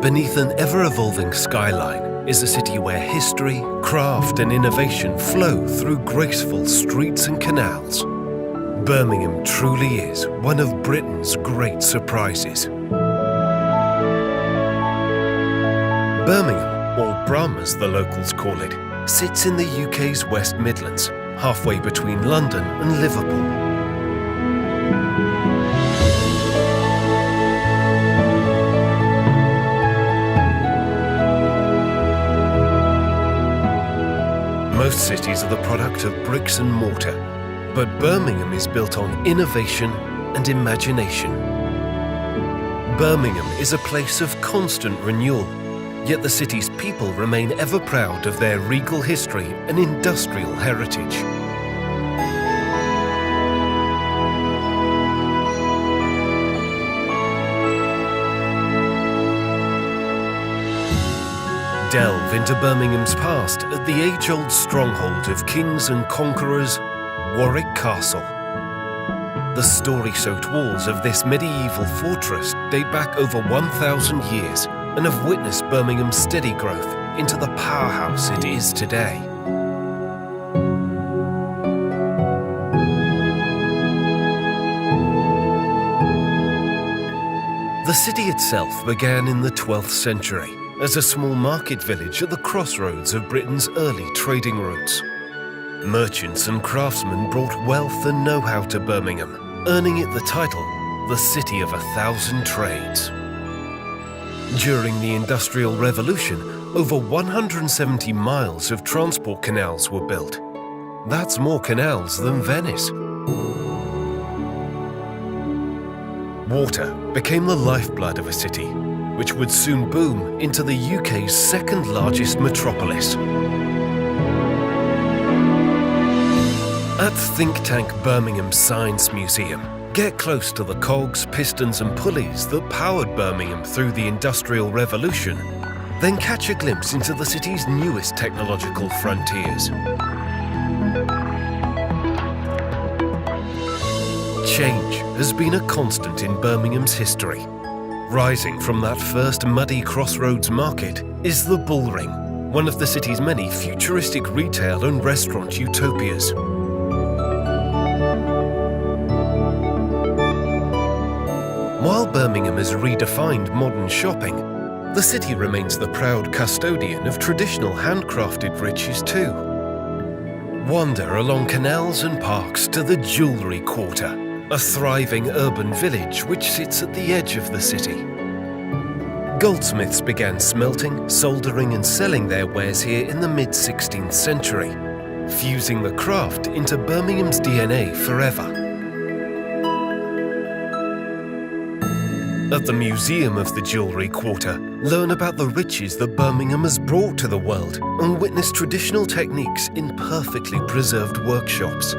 Beneath an ever-evolving skyline is a city where history, craft and innovation flow through graceful streets and canals. Birmingham truly is one of Britain's great surprises. Birmingham, or Brum as the locals call it, sits in the UK's West Midlands, halfway between London and Liverpool. Most cities are the product of bricks and mortar, but Birmingham is built on innovation and imagination. Birmingham is a place of constant renewal, yet the city's people remain ever proud of their regal history and industrial heritage. Delve into Birmingham's past at the age-old stronghold of kings and conquerors, Warwick Castle. The story-soaked walls of this medieval fortress date back over 1,000 years and have witnessed Birmingham's steady growth into the powerhouse it is today. The city itself began in the 12th century as a small market village at the crossroads of Britain's early trading routes. Merchants and craftsmen brought wealth and know-how to Birmingham, earning it the title, the City of 1,000 Trades. During the Industrial Revolution, over 170 miles of transport canals were built. That's more canals than Venice. Water became the lifeblood of a city, which would soon boom into the UK's second largest metropolis. At think tank Birmingham Science Museum, get close to the cogs, pistons and pulleys that powered Birmingham through the Industrial Revolution, then catch a glimpse into the city's newest technological frontiers. Change has been a constant in Birmingham's history. Rising from that first muddy crossroads market is the Bullring, one of the city's many futuristic retail and restaurant utopias. While Birmingham has redefined modern shopping, the city remains the proud custodian of traditional handcrafted riches too. Wander along canals and parks to the Jewellery Quarter, a thriving urban village which sits at the edge of the city. Goldsmiths began smelting, soldering and selling their wares here in the mid-16th century, fusing the craft into Birmingham's DNA forever. At the Museum of the Jewellery Quarter, learn about the riches that Birmingham has brought to the world and witness traditional techniques in perfectly preserved workshops.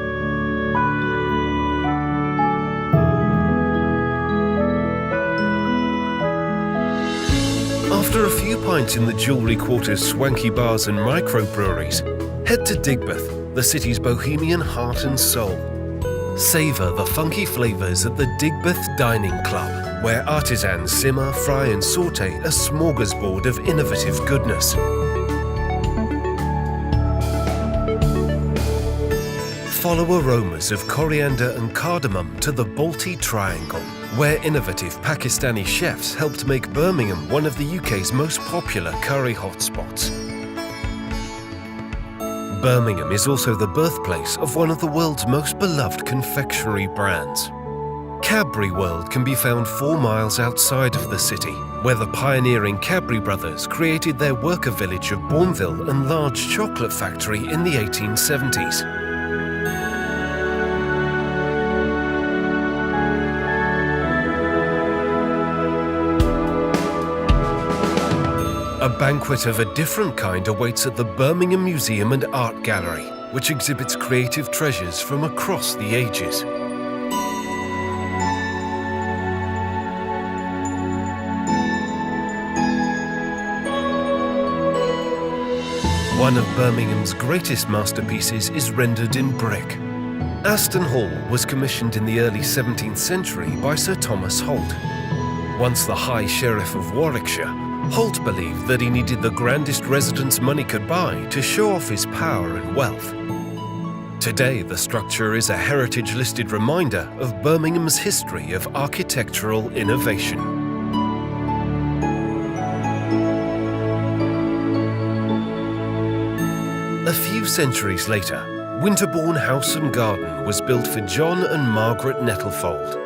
After a few pints in the Jewellery Quarter's swanky bars and microbreweries, head to Digbeth, the city's bohemian heart and soul. Savour the funky flavours at the Digbeth Dining Club, where artisans simmer, fry and saute a smorgasbord of innovative goodness. Follow aromas of coriander and cardamom to the Balti Triangle, where innovative Pakistani chefs helped make Birmingham one of the UK's most popular curry hotspots. Birmingham is also the birthplace of one of the world's most beloved confectionery brands. Cadbury World can be found 4 miles outside of the city, where the pioneering Cadbury brothers created their worker village of Bourneville and large chocolate factory in the 1870s. A banquet of a different kind awaits at the Birmingham Museum and Art Gallery, which exhibits creative treasures from across the ages. One of Birmingham's greatest masterpieces is rendered in brick. Aston Hall was commissioned in the early 17th century by Sir Thomas Holt. Once the High Sheriff of Warwickshire, Holt believed that he needed the grandest residence money could buy to show off his power and wealth. Today, the structure is a heritage-listed reminder of Birmingham's history of architectural innovation. A few centuries later, Winterbourne House and Garden was built for John and Margaret Nettlefold.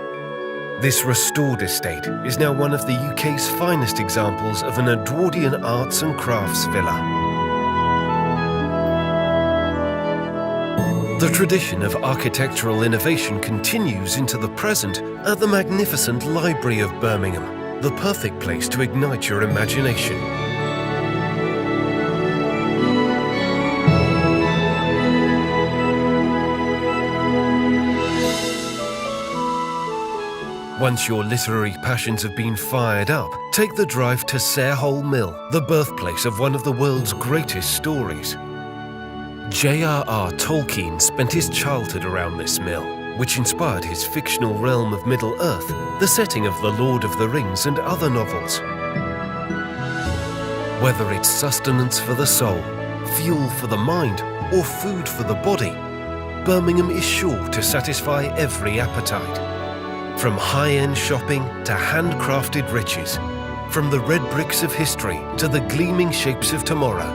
This restored estate is now one of the UK's finest examples of an Edwardian arts and crafts villa. The tradition of architectural innovation continues into the present at the magnificent Library of Birmingham, the perfect place to ignite your imagination. Once your literary passions have been fired up, take the drive to Solihull Mill, the birthplace of one of the world's greatest stories. J.R.R. Tolkien spent his childhood around this mill, which inspired his fictional realm of Middle-earth, the setting of The Lord of the Rings and other novels. Whether it's sustenance for the soul, fuel for the mind, or food for the body, Birmingham is sure to satisfy every appetite. From high-end shopping to handcrafted riches, from the red bricks of history to the gleaming shapes of tomorrow,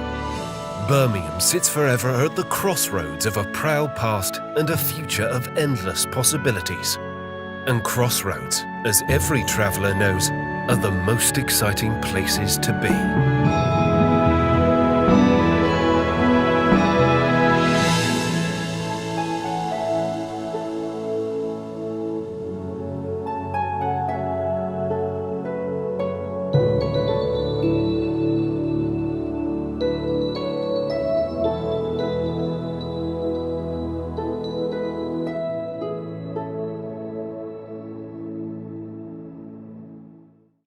Birmingham sits forever at the crossroads of a proud past and a future of endless possibilities. And crossroads, as every traveller knows, are the most exciting places to be.